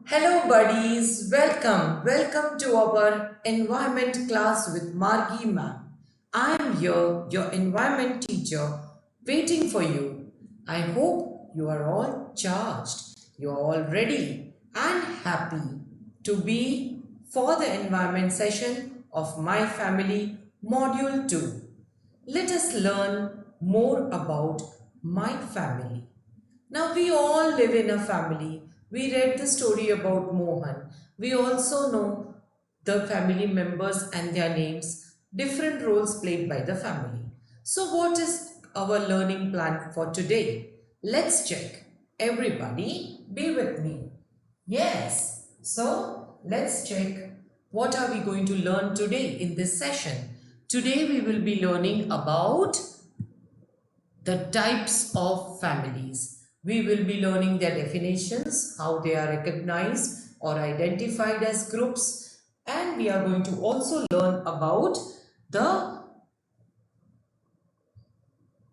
Hello buddies, welcome to our environment class with Margi ma'am. I am here, your environment teacher, waiting for you. I hope you are all charged, you are all ready and happy to be for the environment session of My Family Module 2. Let us learn more about my family. Now, we all live in a family. We read the story about Mohan. We also know the family members and their names, different roles played by the family. So, what is our learning plan for today? Let's check. Everybody, be with me. Yes. So, let's check. What are we going to learn today in this session? Today, we will be learning about the types of families. We will be learning their definitions, how they are recognized or identified as groups, and we are going to also learn about the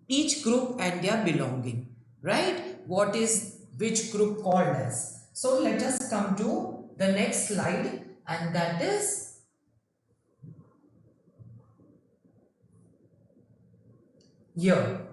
each group and their belonging, right? What is which group called as? So let us come to the next slide, and that is here.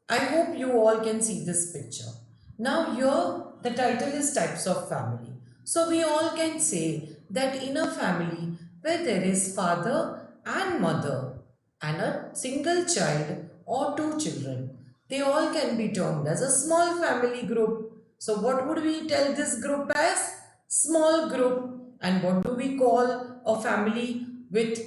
I hope you all can see this picture. Now here the title is types of family. So we all can say that in a family where there is father and mother and a single child or two children, they all can be termed as a small family group. So what would we tell this group as? Small group. And what do we call a family with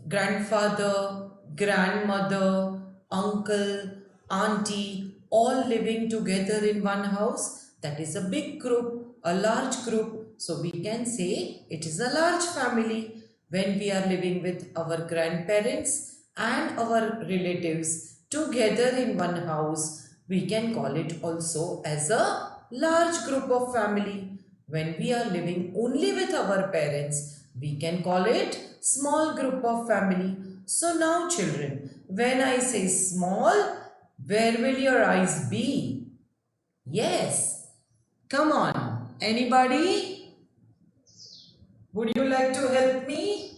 grandfather, grandmother, uncle, auntie, all living together in one house? That is a big group, a large group. So we can say it is a large family. When we are living with our grandparents and our relatives together in one house, we can call it also as a large group of family. When we are living only with our parents, we can call it small group of family. So now children, when I say small, where will your eyes be? Yes. Come on. Anybody? Would you like to help me?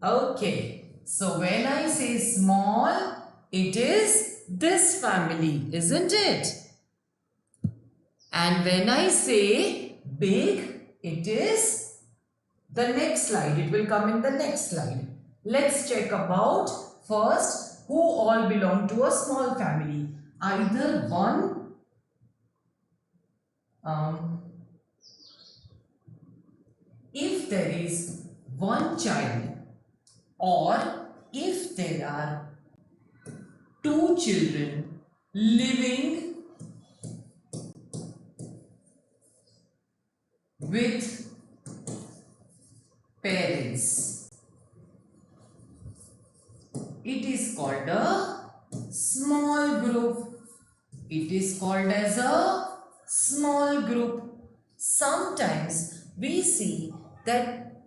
Okay. So when I say small, it is this family, isn't it? And when I say big, it is the next slide. It will come in the next slide. Let's check about first who all belong to a small family. Either one, if there is one child, or if there are two children living with parents, it is called a small group. It is called as a small group. Sometimes we see that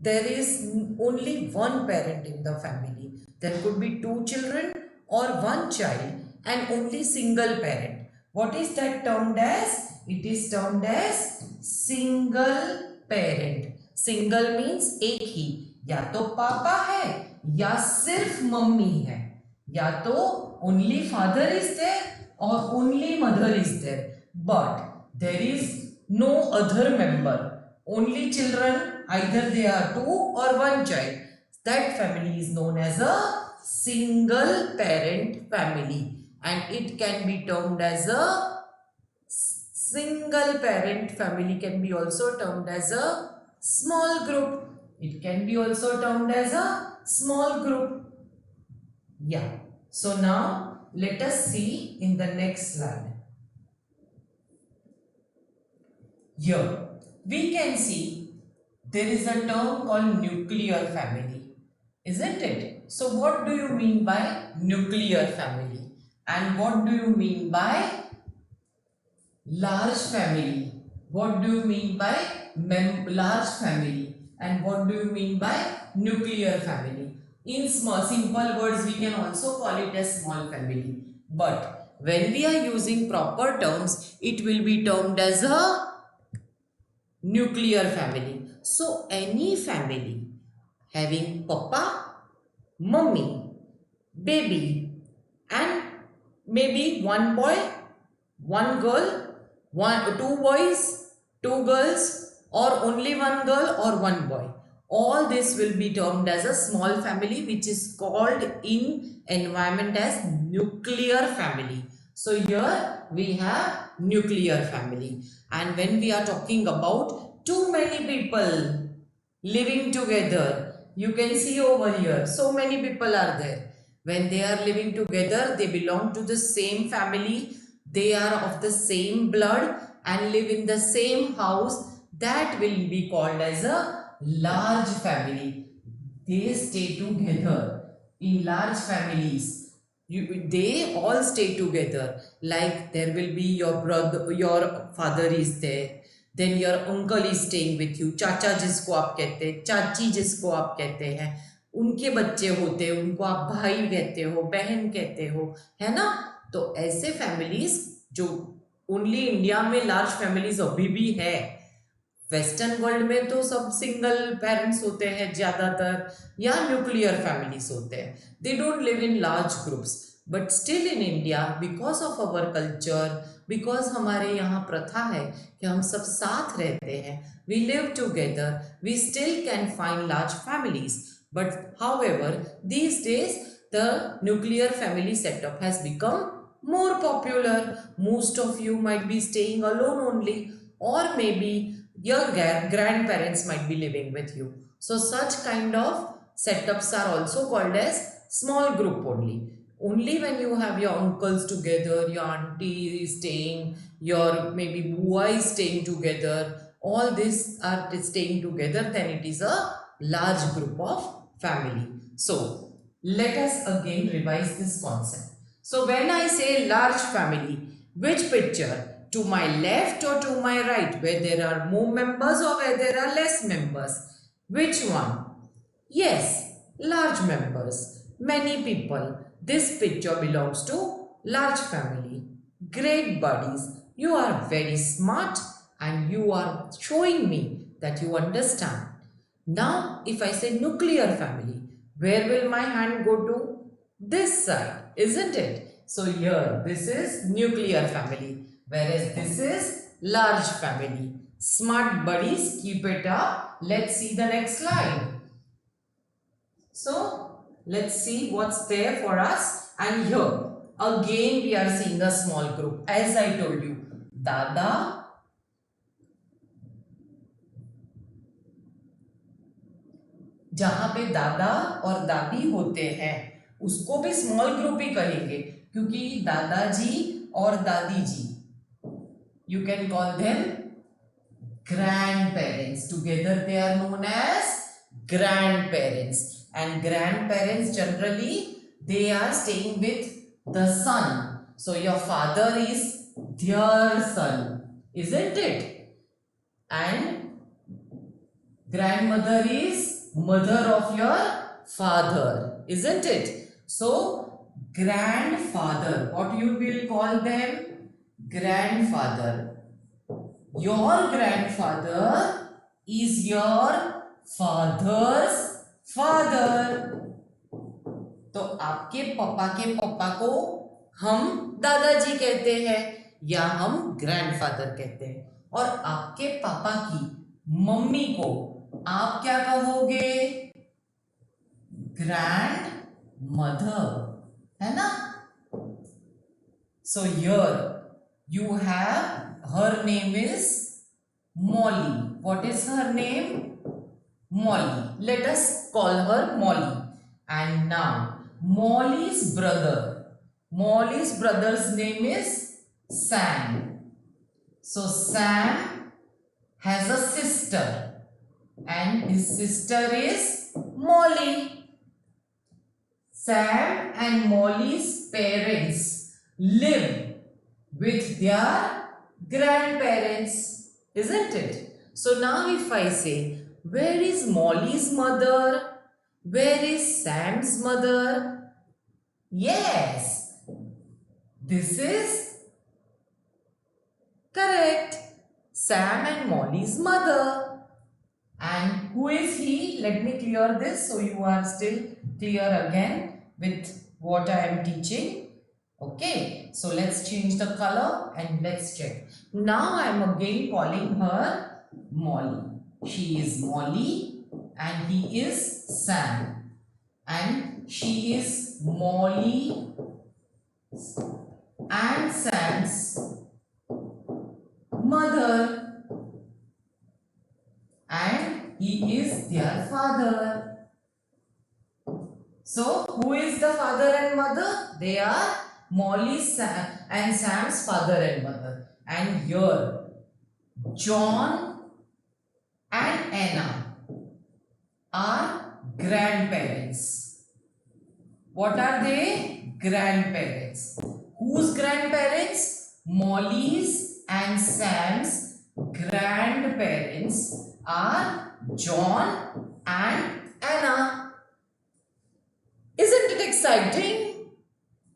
there is only one parent in the family. There could be two children or one child and only single parent. What is that termed as? It is termed as single parent. Single means एक ही, या तो पापा है या सिर्फ mummy है, या तो only father is there or only mother is there, but there is no other member, only children, either they are two or one child. That family is known as a single parent family, and it can be termed as a single parent family, can be also termed as a small group. It can be also termed as a small group. Yeah. So now let us see in the next slide. Here we can see there is a term called nuclear family, isn't it? So what do you mean by nuclear family? And what do you mean by large family? What do you mean by large family? And what do you mean by nuclear family? In small simple words, we can also call it a small family. But when we are using proper terms, it will be termed as a nuclear family. So any family having papa, mummy, baby, and maybe one boy, one girl, two boys, two girls, or only one girl or one boy. All this will be termed as a small family, which is called in environment as nuclear family. So here we have nuclear family. And when we are talking about too many people living together, you can see over here, so many people are there. When they are living together, they belong to the same family, they are of the same blood and live in the same house. That will be called as a large family. They stay together in large families. They all stay together. Like there will be your brother, your father is there, then your uncle is staying with you, चाचा जिसको आप कहते हैं, चाची जिसको आप कहते हैं, उनके बच्चे होते हैं, उनको आप भाई कहते हो, बहन कहते हो, है ना। तो ऐसे फैमिलीज जो ओनली इंडिया में लार्ज फैमिलीज अभी भी है, वेस्टर्न वर्ल्ड में तो सब सिंगल पेरेंट्स होते हैं ज़्यादातर, या न्यूक्लियर फैमिलीज होते हैं, they don't live in large groups. But still in India, because of our culture, because हमारे यहाँ प्रथा है कि हम सब साथ रहते हैं, we live together, we still can find large families. But however these days the nuclear family setup has become more popular. Most of you might be staying alone only, or maybe your grandparents might be living with you. So such kind of setups are also called as small group only. Only when you have your uncles together, your auntie is staying, your maybe bua is staying together, all this are staying together, then it is a large group of family. So let us again revise this concept. So when I say large family, which picture? To my left or to my right, where there are more members or where there are less members? Which one? Yes, large members, many people. This picture belongs to large family. Great buddies, you are very smart and you are showing me that you understand. Now if I say nuclear family, where will my hand go to? This side, isn't it? So here, this is nuclear family, whereas this is large family. Smart buddies, keep it up. Let's see the next slide. So let's see what's there for us. And here, again we are seeing a small group. As I told you, Dada, जहां पे दादा और दादी होते हैं उसको भी small group ही कहेंगे, क्योंकि दादाजी और दादी जी, you can call them grandparents, together they are known as grandparents. And grandparents generally they are staying with the son, so your father is their son, isn't it? And grandmother is mother of your father, isn't it? So grandfather, what you will call them? Grandfather. Your grandfather is your father's father. तो आपके पापा के पापा को हम दादाजी कहते हैं या हम ग्रैंडफादर कहते हैं, और आपके पापा की मम्मी को आप क्या कहोगे? ग्रैंड मदर, है ना? So here you have, her name is Molly. What is her name? Molly. Let us call her Molly. And now Molly's brother's name is Sam. So Sam has a sister, and his sister is Molly. Sam and Molly's parents live with their grandparents, isn't it? So now if I say, where is Molly's mother? Where is Sam's mother? Yes, this is correct. Sam and Molly's mother. And who is he? Let me clear this so you are still clear again with what I am teaching. Okay, so let's change the color and let's check. Now I am again calling her Molly. She is Molly and he is Sam. And she is Molly and Sam's mother. And he is their father. So, who is the father and mother? They are Molly and Sam's father and mother. And here, John and Anna are grandparents. What are they? Grandparents. Whose grandparents? Molly's and Sam's grandparents are John and Anna. Isn't it exciting?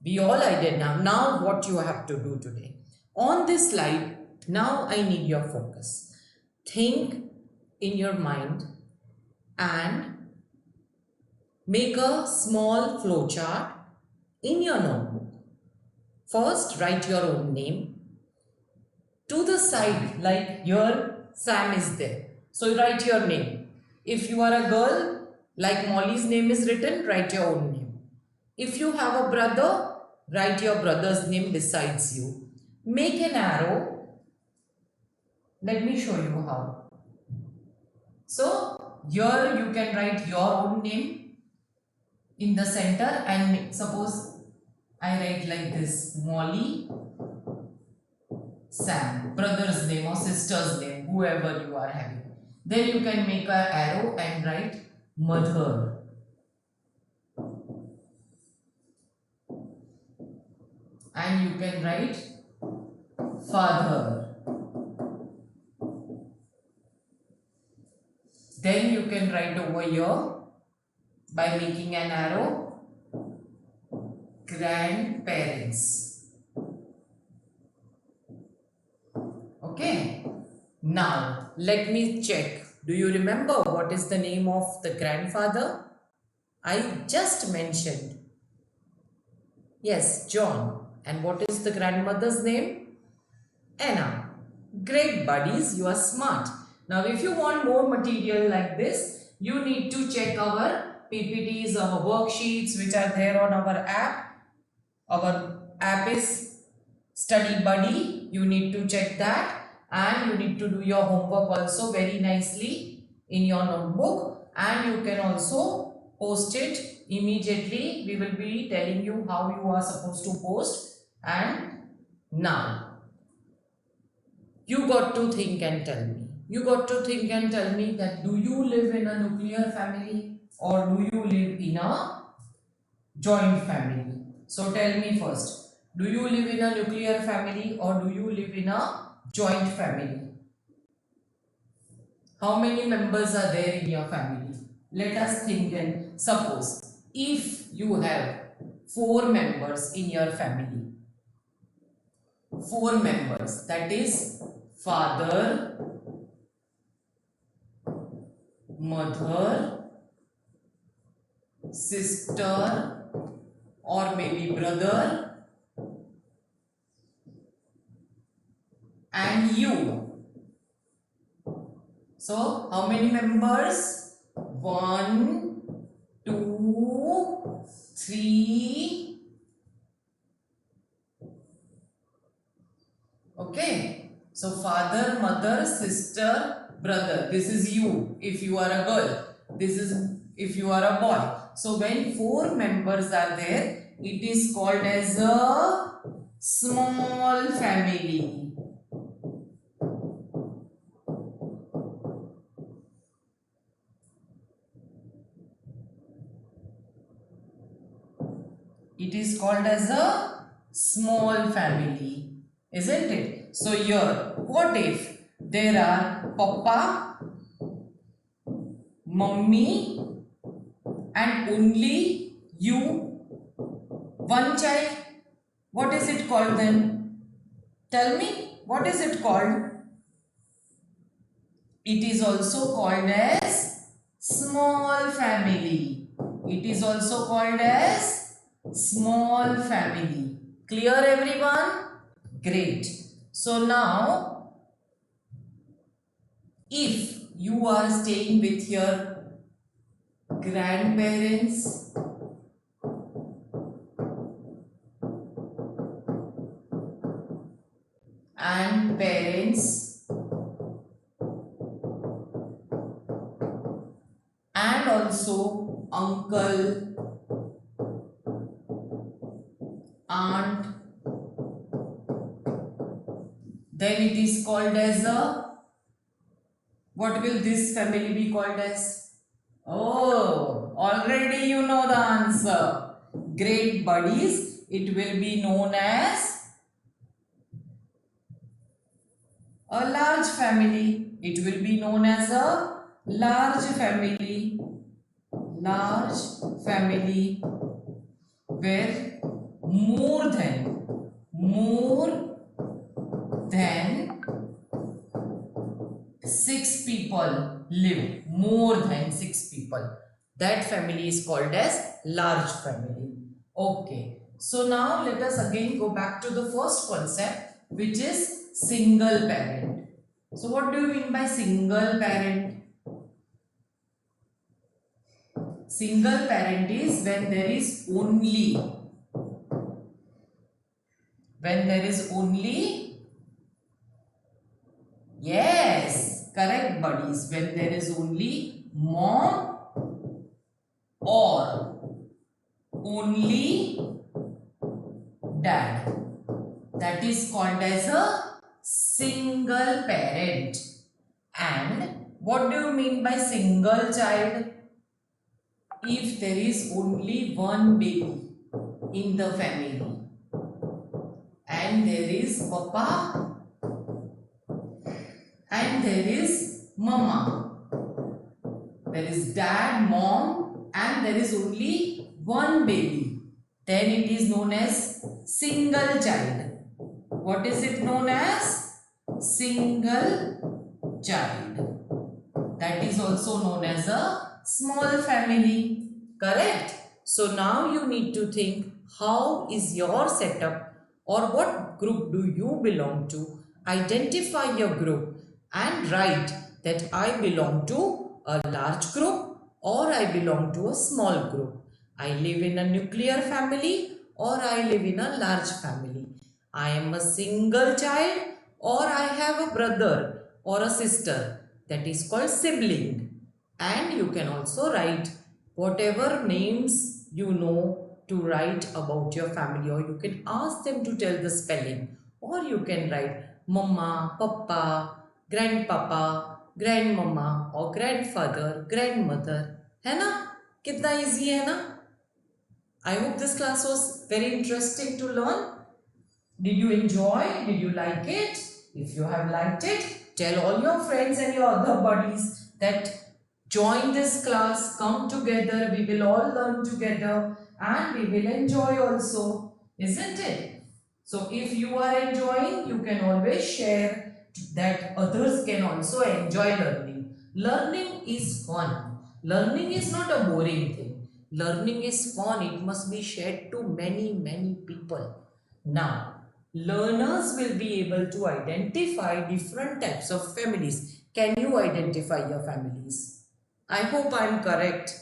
We all did now. Now what you have to do today. On this slide, now I need your focus. Think in your mind and make a small flowchart in your notebook. First, write your own name. To the side, like here, Sam is there. So write your name. If you are a girl, like Molly's name is written, write your own name. If you have a brother, write your brother's name besides you. Make an arrow. Let me show you how. So, here you can write your own name in the center and suppose I write like this, Molly, Sam, brother's name or sister's name, whoever you are having. Then you can make an arrow and write mother. And you can write father. Then you can write over here by making an arrow grandparents. Okay. Now let me check. Do you remember what is the name of the grandfather? I just mentioned. Yes, John. And what is the grandmother's name? Anna. Great buddies, you are smart. Now if you want more material like this, you need to check our PPTs, our worksheets which are there on our app. Our app is Study Buddy. You need to check that. And you need to do your homework also very nicely in your notebook, and you can also post it immediately. We will be telling you how you are supposed to post. And now you got to think and tell me. You got to think and tell me that do you live in a nuclear family or do you live in a joint family? So tell me first, do you live in a nuclear family or do you live in a joint family? How many members are there in your family? Let us think and suppose if you have 4 members in your family. 4 members, that is father, mother, sister or maybe brother and you. So, how many members? 1, 2, 3. Okay. So, father, mother, sister, brother. This is you if you are a girl. This is if you are a boy. So, when 4 members are there, it is called as a small family. It is called as a small family, isn't it? So here, what if there are Papa, Mummy and only you, one child? What is it called then? Tell me, what is it called? It is also called as small family. It is also called as small family. Clear everyone? Great. So now, if you are staying with your grandparents and parents and also uncle, aunt, then it is called as a, what will this family be called as? Oh, already you know the answer. Great buddies, it will be known as a large family. It will be known as a large family. Large family where more than 6 people live. More than 6 people. That family is called as large family. Okay. So now let us again go back to the first concept, which is single parent. So what do you mean by single parent? Single parent is when there is only, yes, correct buddies, when there is only mom or only dad. That is called as a single parent. And what do you mean by single child? If there is only one baby in the family and there is papa and there is mama, there is dad, mom and there is only one baby, then it is known as single child. What is it known as? Single child. That is also known as a small family. Correct? So now you need to think, how is your setup or what group do you belong to? Identify your group and write that I belong to a large group or I belong to a small group. I live in a nuclear family or I live in a large family. I am a single child or I have a brother or a sister, that is called sibling. And you can also write whatever names you know to write about your family, or you can ask them to tell the spelling, or you can write mama, papa, grandpapa, grandmama or grandfather, grandmother. है ना? कितना easy है ना? I hope this class was very interesting to learn. Did you enjoy? Did you like it? If you have liked it, tell all your friends and your other buddies that join this class, come together, we will all learn together and we will enjoy also, isn't it? So if you are enjoying, you can always share that others can also enjoy learning. Learning is fun. Learning is not a boring thing. Learning is fun. It must be shared to many people. Now, learners will be able to identify different types of families. Can you identify your families? I hope I am correct.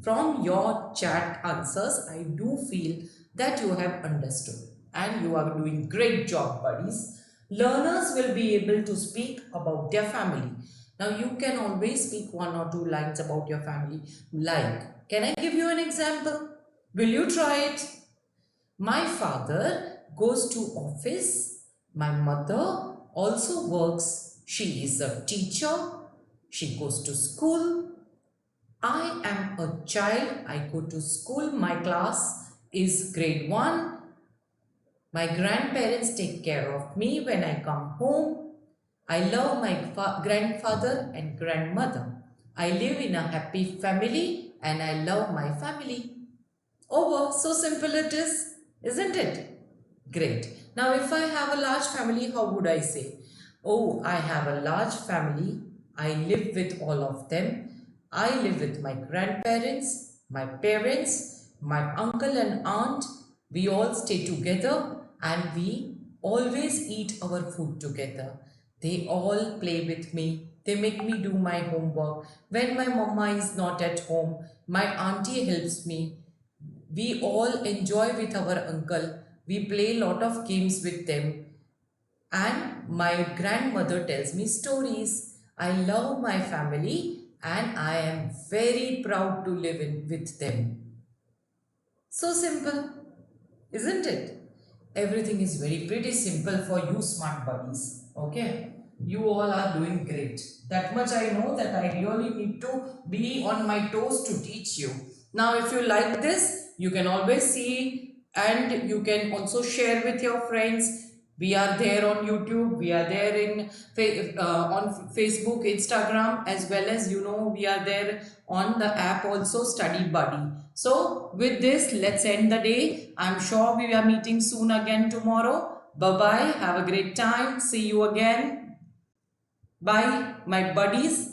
From your chat answers, I do feel that you have understood and you are doing great job, buddies. Learners will be able to speak about their family. Now, you can always speak 1 or 2 lines about your family. Like, can I give you an example? Will you try it? My father goes to office. My mother also works. She is a teacher. She goes to school. I am a child. I go to school. My class is grade 1. My grandparents take care of me when I come home. I love my grandfather and grandmother. I live in a happy family and I love my family. Over. So simple it is, isn't it? Great. Now if I have a large family, how would I say? Oh, I have a large family. I live with all of them. I live with my grandparents, my parents, my uncle and aunt. We all stay together and we always eat our food together. They all play with me. They make me do my homework. When my mama is not at home, my auntie helps me. We all enjoy with our uncle. We play a lot of games with them. And my grandmother tells me stories. I love my family and I am very proud to live with them. So simple, isn't it? Everything is very pretty simple for you smart buddies. Okay? You all are doing great. That much I know that I really need to be on my toes to teach you. Now, if you like this, you can always see and you can also share with your friends. We are there on YouTube, we are there in on Facebook, Instagram, as well as we are there on the app also, Study Buddy. So with this, let's end the day. I'm sure we are meeting soon again tomorrow. Bye bye. Have a great time. See you again. Bye, my buddies.